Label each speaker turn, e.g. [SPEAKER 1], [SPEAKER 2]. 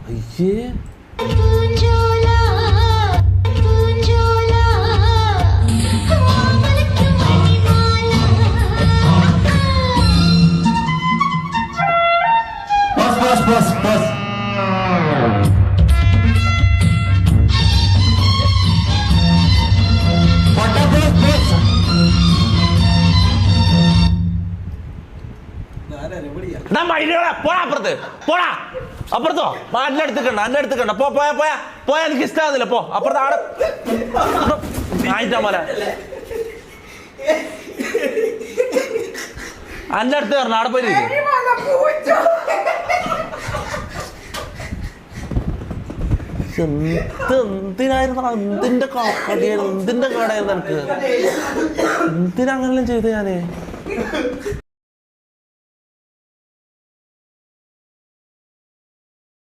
[SPEAKER 1] അയ്യേ പോടാ അപ്പുറത്ത് പോടാ അപ്പുറത്തോ എന്നെ എടുത്തുക്കണ്ട പോയാ പോയാ പോയാ എനിക്ക് ഇഷ്ടമാകുന്നില്ല പോ അപ്പുറത്ത് ആടെ ആയിട്ടാ മോനെ എന്റെ അടുത്ത് പറഞ്ഞു ആടെ പോയി എന്തിനായിരുന്നു എന്തിന്റെ കടയായിരുന്നു എന്തിന്റെ കടയായിരുന്നു എനിക്ക് എന്തിനാ അങ്ങനെല്ലാം ചെയ്തു ഞാന്